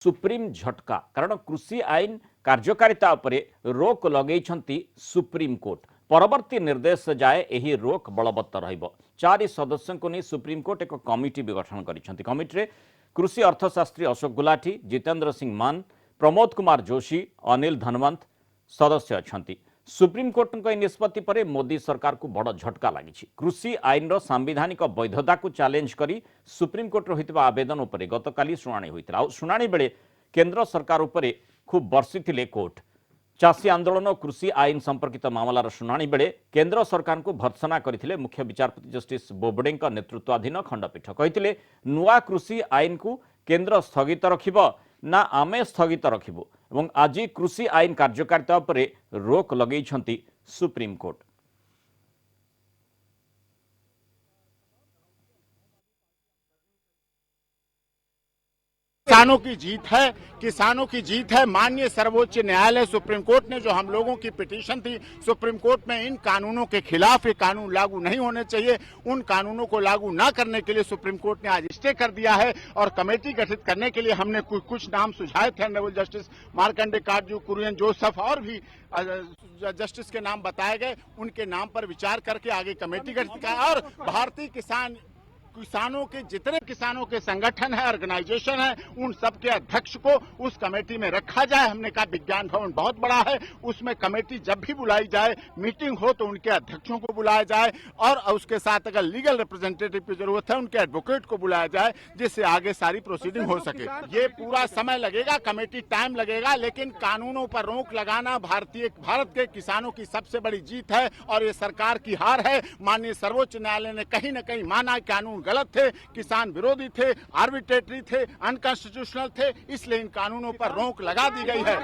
Supreme झटका कारण कृषि आईन कार्यकारिता उपरे रोक लगेइछंती सुप्रीम कोर्ट परवर्ती निर्देश जाए एही रोक बलवत्तर रहिबो। 4 सदस्यों को नहीं सुप्रीम कोर्ट एक कमिटी भी गठन करिसेंती। कमिटी रे कृषि अर्थशास्त्री अशोक गुलाटी, जितेंद्र सिंह मान, प्रमोद कुमार जोशी, अनिल धनवंत सदस्य अछंती। सुप्रीम कोर्ट निष्पत्ति पर मोदी सरकार को बड़ झटका लगी। कृषि आईन सांविधानिक वैधता को चैलेंज करी सुप्रीम कोर्ट होइतिबा आवेदन उपरे गतकाली शुणाणी होइतिला। शुणाणी बेले केंद्र सरकार उपरे खूब बर्षिथिले कोर्ट। चाषी आंदोलन और कृषि आईन संपर्कित मामलार शुणाणी बेले केंद्र सरकार को भर्त्सना करथिले मुख्य विचारपति जस्टिस बोबडे नेतृत्वाधीन खंडपीठ। कहिथिले नुआ कृषि आईन को केंद्र स्थगित रखिबो ना आमे स्थगित रखिबो एवं आज कृषि आईन कार्यकारिता उपरे रोक लगेइछंती सुप्रीम कोर्ट। किसानों की जीत है, किसानों की जीत है। माननीय सर्वोच्च न्यायालय सुप्रीम कोर्ट ने जो हम लोगों की पिटीशन थी सुप्रीम कोर्ट में इन कानूनों के खिलाफ, ये कानून लागू नहीं होने चाहिए, उन कानूनों को लागू न करने के लिए सुप्रीम कोर्ट ने आज स्टे कर दिया है और कमेटी गठित करने के लिए हमने कुछ नाम सुझाए थे। ऑनरेबल जस्टिस मार्कंडे काटजू, कुरियन जोसेफ और भी जस्टिस के नाम बताए गए। उनके नाम पर विचार करके आगे कमेटी गठित की और भारतीय किसानों के जितने किसानों के संगठन है, ऑर्गेनाइजेशन है, उन सबके अध्यक्ष को उस कमेटी में रखा जाए। हमने कहा विज्ञान भवन बहुत बड़ा है, उसमें कमेटी जब भी बुलाई जाए, मीटिंग हो तो उनके अध्यक्षों को बुलाया जाए और उसके साथ अगर लीगल रिप्रेजेंटेटिव की जरूरत है उनके एडवोकेट को बुलाया जाए, जिससे आगे सारी प्रोसीडिंग हो सके। ये पूरा समय लगेगा, कमेटी टाइम लगेगा, लेकिन कानूनों पर रोक लगाना भारत के किसानों की सबसे बड़ी जीत है और ये सरकार की हार है। माननीय सर्वोच्च न्यायालय ने कहीं न कहीं माना कानून गलत थे, किसान विरोधी थे, आर्बिट्रेटरी थे, अनकॉन्स्टिट्यूशनल थे, इसलिए इन कानूनों पर रोक लगा दी गई है।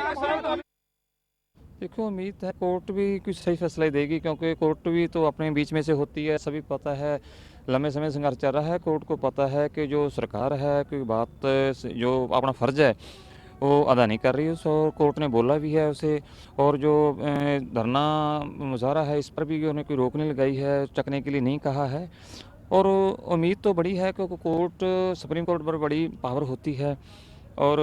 देखो, उम्मीद है कोर्ट भी कुछ सही फैसला देगी, क्योंकि कोर्ट भी तो अपने बीच में से होती है। सभी पता है, लंबे समय संघर्ष चल रहा है। कोर्ट को पता है कि जो सरकार है कोई बात जो अपना फर्ज है वो अदा नहीं कर रही है, और कोर्ट ने बोला भी है उसे। और जो धरना मुजाहरा है इस पर भी उन्होंने कोई रोक नहीं लगाई है, चकने के लिए नहीं कहा है। और उम्मीद तो बड़ी है क्योंकि कोर्ट, सुप्रीम कोर्ट पर बड़ी पावर होती है और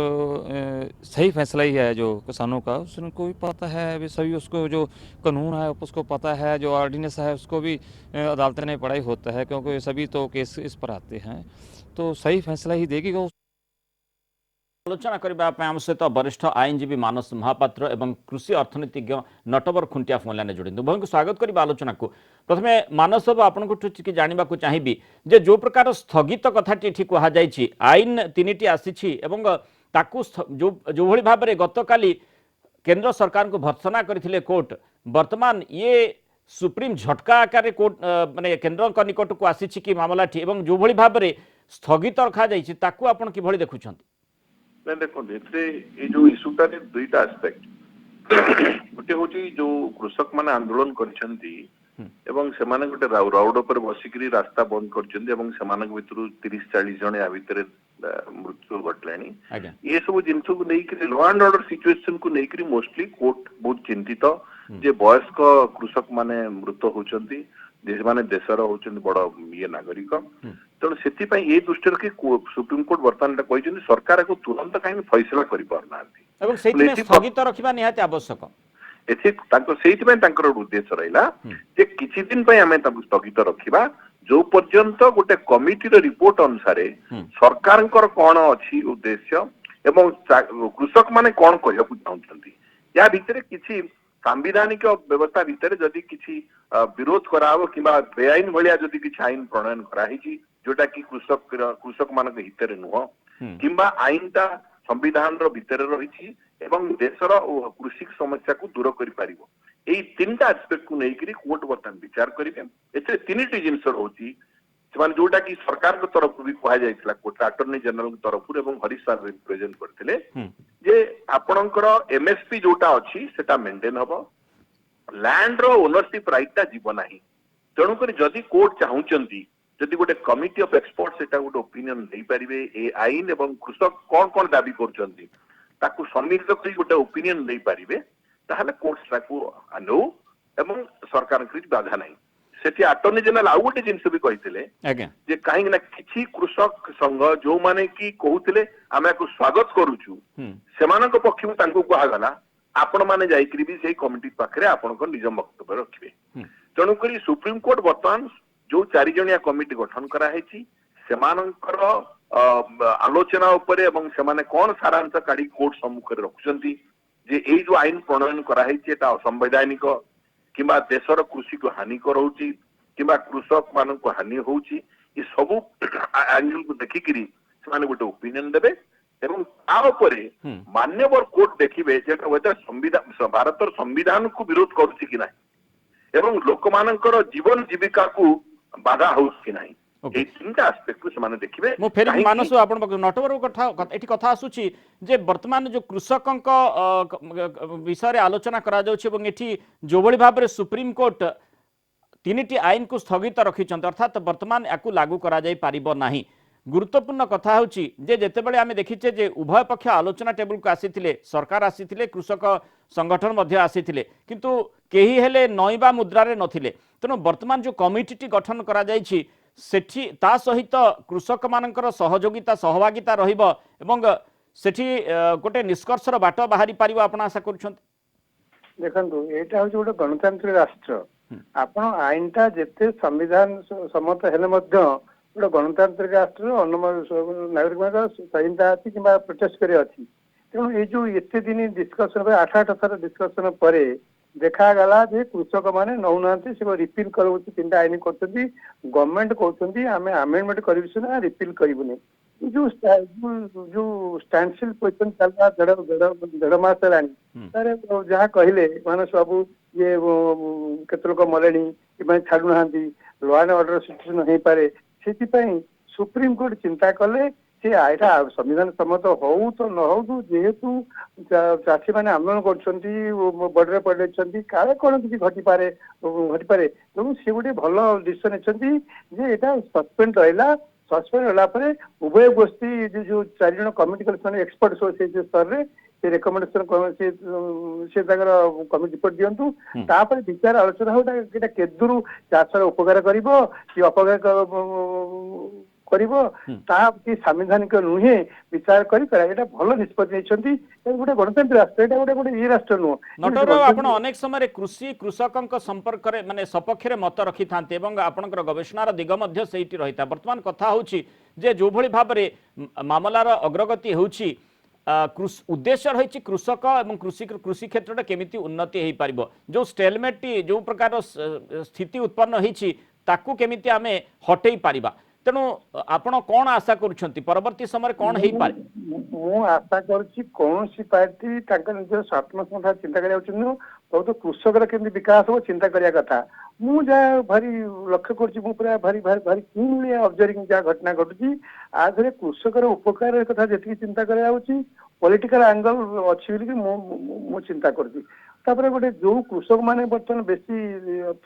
सही फैसला ही है जो किसानों का। उसको भी पता है, वे सभी उसको जो कानून है उसको पता है, जो ऑर्डिनेंस है उसको भी अदालत ने पढ़ा ही होता है, क्योंकि सभी तो केस इस पर आते हैं, तो सही फैसला ही देगी। आलोचना करने आम सहित वरिष्ठ आईनजीवी मानस महापात्र एवं कृषि अर्थनीतिज्ञ नटवर खुंटिया फोन लाइन जोड़ी उभय को स्वागत करवा आलोचना को। प्रथम मानस बाबू आपको जानवा चाहिए जे जो प्रकार स्थगित कथाटी कहुई आईन 3टी आसी जो भली भाव में गतकाली केंद्र सरकार को भर्त्सना करथिले कोर्ट, वर्तमान ये सुप्रीम झटका आकार कोर्ट माने केंद्र निकट को आसी कि मामलाटी एवं जो भली भाव में स्थगित रखा जाइछि ताकू आपण किभली देखुछंती? नहीं देखो, ये जो इश्यूटा दुईटा एस्पेक्ट गोटे हूँ जो कृषक माने आंदोलन करछंती एवं सेमाने गोटे राउड पर बसिकरी रास्ता बंद करछंती एवं सेमानक भितरु 30-40 जन या भितर मृत्यु घटलानी। ये सब जिनस को लेकर लॉ एंड ऑर्डर सिचुएशन को लेकर मोस्टली कोर्ट बहुत चिंतित जे वयस्क कृषक माने मृत होचंती, माने देशर होचंती बड़ ये नागरिक। तेणु से दृष्टि रखी सुप्रीम कोर्ट बर्तमान कहते सरकार को तुरंत कहीं फैसला कर पारना स्थगित रखा निहाती आवश्यक। उद्देश्य रहा किछि दिन आम स्थगित रखा जो पर्यंत गोटे कमिटी रिपोर्ट अनुसार सरकार कौन अच्छी उद्देश्य एवं कृषक माने कौन कहना चाहते या भितर किसी सांविधानिक व्यवस्था भितर जदि किसी विरोध कराव कि बेआईन भाया जदि किसी आईन प्रणयन कराई जोटा कि कृषक मान हित नुह कि आईनटा संविधान भितर रही एवं देशर कृषि समस्या को दूर कर तीनटा एस्पेक्ट को लेकर कोर्ट बर्तमान विचार करेंगे। ए 3टी जिनस रोची जोटा कि सरकार के तरफ भी कहुला कोर्ट अटर्नी जनरल तरफ हरीश सार रिप्रेजेंट करते जे आपणकर एमएसपी जोटा अच्छी सेटा मेंटेन हम लैंड रो ओनरशिप राइटा जीव ना। तेणुक जदि कोर्ट चाहूंगी जदि गोटे कमिटी ऑफ एक्सपर्ट सेटा गोटे ओपिनियन दे पारिबे ए आईन एवं कृषक कौन कौन दाबी करछंती ताकू सम्मिलित करी गोटे ओपिनियन दे पारिबे ताहले कोर्ट ताकू आनो एवं सरकार बाधा नहीं सेठी अटॉर्नी जनरल आउ गोटे जिनस भी कही आज्ञा जे कहीं ना किछि कृषक संघ जो माने की कहूतिले आमे को स्वागत करूछु सेमानक पक्षु तांको कहागला आपण माने जाइकरी भी सेही कमिटी पाखरे आपनको निज वक्तव्य रखिबे तेणु करी सुप्रीम कोर्ट वर्तमान जो 4 जणिया कमिटी गठन करा हेछि सेमानकर आलोचना उपरे एवं सेमाने कोन सारांश काढी कोर्ट सम्मुख रे रखुचंती जे एई जो आईन प्रणयन करा हेछि एटा असंवैधानिक किंबा देशर कृषि को हानि करोची किंबा कृषक मान को हानि होची ये सब एंगल को देखिकरी सेमाने गोटे ओपिनियन देबे एवं ता उपरे मान्यवर कोर्ट देखिबे जेटा वेदर संविधान भारतर संविधान को विरोध करूची कि नाही एवं लोकमानकर जीवन जीविका को बाधा होउछ कि नाही ए तीनटा एस्पेक्ट से माने देखिबे मो फेरि मानसु आपण नटवर कथा एठी कथा आसुची जे वर्तमान जो कृषकक विषय रे आलोचना करा जाउछि एवं एठी जो बळी भाव रे सुप्रीम कोर्ट तीनिटी आईन को स्थगित रखिछन्त अर्थात वर्तमान याकू लागू करा जाई पारिबो नाही गुरुत्वपूर्ण कथा होची जे जेतेबेले आमे देखिछे जे उभय पक्ष आलोचना टेबल को आसीथिले सरकार आसीथिले कृषक संगठन मध्य आसीथिले किंतु केही हेले नईबा मुद्रा रे नथिले तेणु वर्तमान जो कमिटी गठन करा जाइछि सेठी ता सहित कृषक मानकर सहयोगिता सहभागिता रहिबो एवं सेठी गोटे निष्कर्षर बाट बाहरी पारिबो आपण आशा करूछन्त देखंतु एटा हो गोटे गणतांत्रिक राष्ट्र आपण आईनटा जेते संविधान सम्मत हेले मध्य गोटे गणतांत्रिक राष्ट्र नागरिक मान स्वाधीनता अच्छी कि प्रोटेस्ट करे अच्छी तेणु ये जो एत दिन डिस्कसन 8 थर डिस्कसन पर देखागला जे कृषक मैंने नौना से रिपिल कर 3टा आईन कर गवर्नमेंट कहते आम आमेंडमेंट कर रिपिल करूनी जो स्टैंडस्टिल पोजिशन चलता 1.5 मास है जहाँ कहले मानस बाबू ये केत लोक मले छाड़ूना लॉ एंड ऑर्डर सिचुएशन हो पारे से सुप्रीम कोर्ट चिंता कले से आईटा संविधान सम्मत हो तो न हो जेहेतु चाषी मैंने आंदोलन कर पड़े काले कौन किसी घटी पारे तेणु सी गोटे भल डिसीजन ये सस्पेंड रहा सस्पेंड रहा उभय गोष्ठी जो 4 जन कमिटी कर एक्सपर्ट स्तर में से रेकमेंडेशन से कमिटी रिपोर्ट दिंतु तापर विचार आलोचना हो केदूर चाषर उपकार कर अपकार कि संवैधानिक नुहे विचार कर भल निष्पत्ति गोटे गणतंत्र राष्ट्र गोटे गोटे ये राष्ट्र नुह नटर आपण अनेक समय कृषि कृषक संपर्क माने सपक्ष मत रखि थांते एवं आपनकर गवेषणार दिग मध्य सेठी रहिता वर्तमान कथा होची जे जो भली भाव रे मामलार अग्रगति होची उद्देश्य रही कृषक और कृषि क्षेत्र में केमिति उन्नति हो पारिबो जो स्टेलमेट जो प्रकार स्थिति उत्पन्न होती ताकू केमिति आमे हटई पारिबा तेणु आपण कौन आशा करुछंती परवर्ती समय कौन हो पारे मु आशा करुछि कौन सी पार्टी निज स्वात्मसंथा चिंता करिया बहुत कृषक केमि विकास हो चिंता करिया कथा मु जहाँ भारी लक्ष्य करुछि मु पूरा भारी भारी भारी कीनली ऑब्जर्विंग जहाँ घटना घटुछि आधे कृषकर उपकार कथा जेतिकी चिंता करिया होछि पॉलिटिकल एंगल अछि बोली मु चिंता करुछि तापर गोटे जो कृषक माने बर्तमान बेसी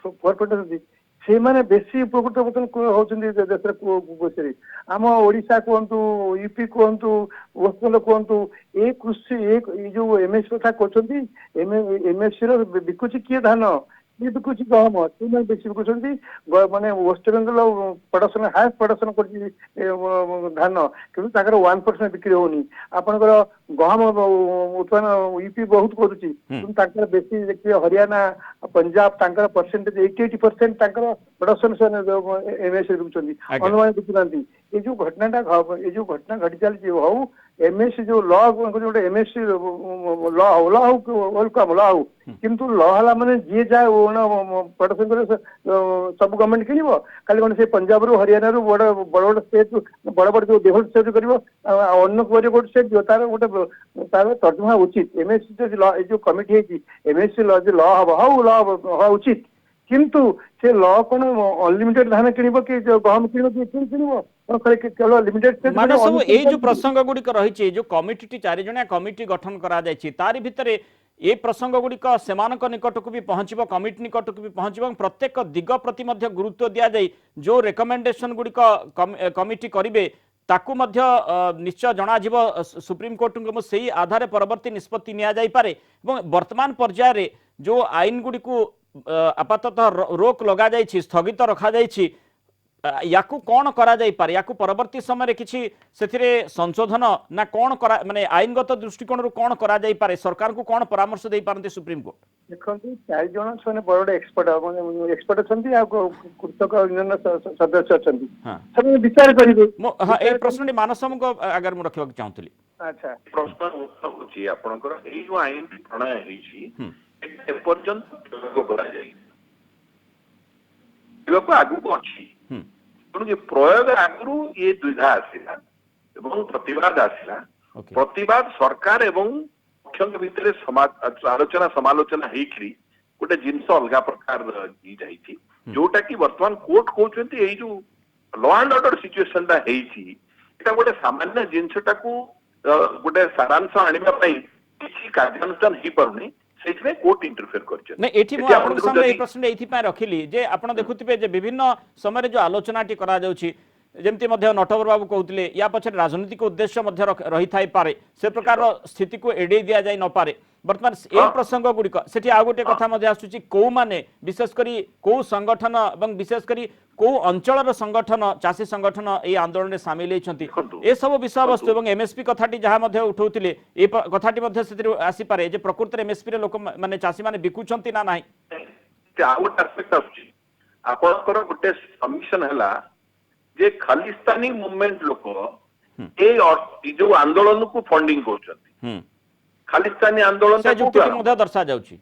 फॉरवर्ड से माने बेसी उपकृत बर्तमान होचंदी देश आम ओडिशा कहतु यूपी कहतु वेस्ट बेंगल कहतु ए कृषि ए जो एमएसपी कथा कहते एमएसपी बिकुची किए धान ये बिकुची गहम से बेसी बिकुंट माने West Bengal production highest production कर धान कि 1% बिक्री होनी आपनकर गहम उत्पादन यूपी बहुत करुच्ची बेसी देखिए Haryana Punjab percentage 80% production MSP बिकुंट अनुमान बिकुना ये जो घटना घटी चलती हो एमएससी जो लॉ जो एमएससी लॉ वेलकम लॉ हो किंतु लॉ है माने जी जाए प्रोडक्शन कर सब गवर्नमेंट किन खाली कौन से पंजाब रू हरियाणा रू बड़ बड़ स्टेट बड़ बड़ जो डेवलप स्टेट कर अन्य गोटे स्टेट जो तार गोटे तार तर्जुमा उचित एमएससी जो कमिटी है एमएससी लॉ जो लॉ हम लॉ हवा उचित किंतु से लॉ कौन अनलिमिटेड धान किणव कि गहम किणव लिमिटेड मानव ये जो प्रसंग गुड़िक रही जो कमिटी 4 जणिया कमिटी गठन करा जायछि तारि भितरे ये प्रसंग गुड़िक सेमानक निकट को भी पहुंचबो कमिटी निकट को भी पहुंचबो प्रत्येक दिग प्रति मध्य गुरुत्व दिया जाय जो रेकमेंडेशन गुड़िक कमिटी करिवे ताकू मध्य निश्चय जनाजिबो सुप्रीम कोर्ट को सही आधार परवर्ती निष्पत्ति निया जाय पारे एवं वर्तमान पर्याय रे जो आईन गुड़िक आपाततः रोक लगा जाइछि स्थगित रखा जाइछि याकू कौन करा जाई पारे याकू परवर्ती समय किछि सेथिरे संशोधन ना कौन करा माने आईनगत दृष्टिकोण रु कौन करा जाई पारे सरकार को कौन परामर्श देई पारंती सुप्रीम कोर्ट देखो 4 जन से बड़ एक्सपर्ट एक्सपर्ट अछंती आ कृषक यूनियन सदस्य अछंती हाँ। सब विचार करिवे हां ए प्रश्न मानसम को अगर मु रखिबा चाहतली अच्छा प्रश्न होची आपनकर एई जो आईन प्रणय हेची ए पर्यंत प्रयोग करा जाई लोक आगु को अछि तेणु प्रयोग आगु ये द्विधा आसिला एवं प्रतिवाद आसिला प्रतिवाद सरकार एवं मुख्य भितर आलोचना समालोचना हेकरी गोटे जिनस अलग प्रकार जाइछि जोटा कि वर्तमान कोर्ट कहउछन्ती एई जो लॉ एंड ऑर्डर सिचुएशन ता हेछि एटा गोटे सामान्य जिनसटा को गोटे सारांश आनिबा पई किछि कार्यानुष्ठान ही परुनी सेठमे कोर्ट इंटरफेयर करछ नै एठी मो आपन सामने ए प्रश्न एथि पय रखिली जे आपण देखुथिबे जे विभिन्न समय जो आलोचनाटी करा जाउछि जेमती मध्य नटवर बाबू कहते या पछे राजनीतिक उद्देश्य मध्य रही थाई पारे से प्रकार स्थिति को एडे दिया जाय न पारे वर्तमान ए प्रसंग गुड़िक सेठी आ गोटे कथा मध्य आसुची को माने विशेष करी को संगठन एवं विशेष करी को अंचलर संगठन चाषी संगठन ए आंदोलन में सामिल होइछंती ए सब विषय वस्तु एवं एमएसपी कथाटी जहा मध्य उठौतिले ए कथाटी मध्य सेठी आसी पारे जे प्रकृत रे एमएसपी रे लोक माने चाषी माने बिकुछंती ना नाही आ गोटे एस्पेक्ट आसुची आपनकर गोटे सबमिशन हला जे खालिस्तानी मूवमेंट लोक ए जो आंदोलन को फंडिंग करछंती खालिस्तानी आंदोलन से जुक्ति के मध्य दर्शा जाउची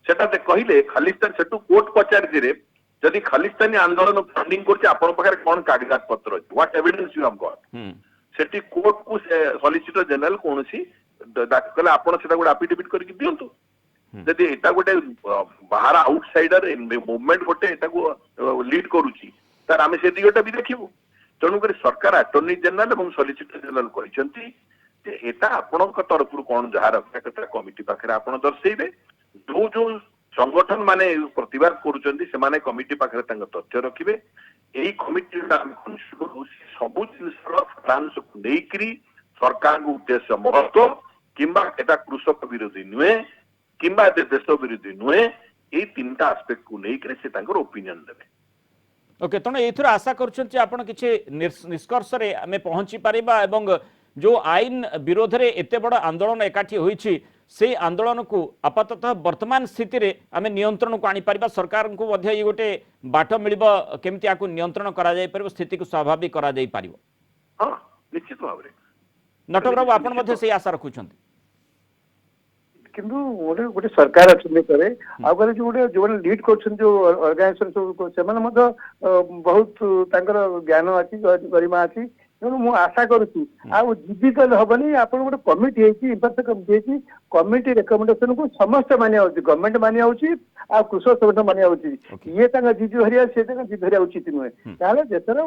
सेटा ते कहिले खालिस्तान सेटू कोर्ट पचार दिरे जदि खालिस्तानी आंदोलन फंडिंग करछे आपन पाखरे कोन कागजात पत्र अछि what evidence you have got सेटी कोर्ट को सॉलिसिटर जनरल कोनसी दाखले आपन सेटा गोटे एफिडेविट करके दियंतु जदि एटा गोटे बाहर आउटसाइडर मूवमेंट गोटे एटा को लीड करूची तार आमे से दिगटा भी देखिबो तेणु करी सरकार अटॉर्नी जनरल और सॉलिसिटर जनरल कहते जे एटा आपण तरफ कौन जहाँ रखा कथा कमिटी पाखे आप दर्शेबे जो जो संगठन माने प्रतिवाद करुचंती से माने कमिटी पाखे तथ्य रखिबे एई कमिटी सब जिनस को लेकरी सरकार को उद्देश्य महत्व किंबा एटा कृषक विरोधी नुहे किंबा देश विरोधी नुहे ये तीनटा आस्पेक्ट को लेकर से ओपिनियन देवे ओके तेणु एथुर आशा करुछंती आपण किछि निष्कर्ष रे आमे पहुंची परिबा एवं जो आईन विरोध रे एते बड़ आंदोलन एकाठी होईछि से आंदोलन को आपाततः वर्तमान स्थिति रे आमे नियंत्रण को आनी परिबा सरकार को मध्य ये गोटे बाट मिलिबो केमति आकु नियंत्रण करा जाय परिबो स्थिति को स्वाभाविक करा जाय परिबो हां निश्चित भाव रे नटवर बाबू आपण मध्य से आशा रखुछंती किंतु गोटे गोटे सरकार अच्छे करे आगे जो गोटे जो लीड कर जो ऑर्गेनाइजेशन सब से बहुत तांकर ज्ञान अच्छी गरिमा अच्छी तेणु मु आशा करुच्ची जीवित हेनी आप गोटे कमिटी कमिटी रेकमेंडेशन को समस्त मानिया गवर्नमेंट मानिया आ कृषक संगठन मानिया ये जीजु हरिया से जीजु हरिया उचित नुहे देशर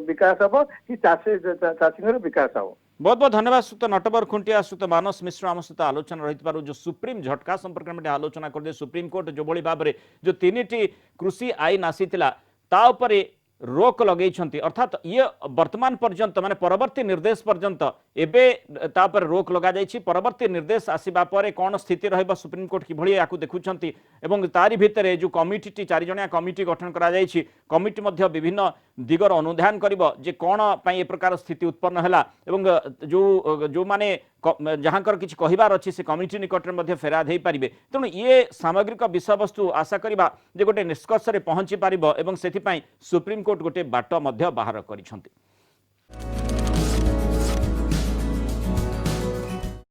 विकास हम कि चाषी विकास हम बहुत बहुत धन्यवाद सुत नटवर खुंटिया सुत मानस मिश्र आम सहित आलोचना रही जो सुप्रीम झटका संपर्क में आलोचना कर सुप्रीम कोर्ट जो भाई भाव में जो 3टी कृषि आईन आसीथिला ता उपरे रोक लगे अर्थात ये वर्तमान पर्यंत माने परवर्ती निर्देश पर्यंत एबे तापर रोक लगा जाइछि परवर्ती निर्देश आसीबा परे कोन स्थिति रहबा सुप्रीम कोर्ट किभଳି याकू देखुछंती एवं तारि भितरे जो कमिटी 4 जणिया कमिटी गठन करा जाइछि कमिटी मध्य विभिन्न दिगर अनुधान करिवो जे कोन पई ए प्रकार स्थिति उत्पन्न हैला एवं जो माने जहाँकर किछि कहिबार अछि से कमिटी निकट रे मध्य फेरा देई परिबे तेणु ये सामग्रिक विषय वस्तु आशा करिबा जे गोटे निष्कर्ष रे पहुंची परिबो एवं सेथि पई सुप्रीम कोर्ट गोटे बाट मध्य बाहर करिसंती।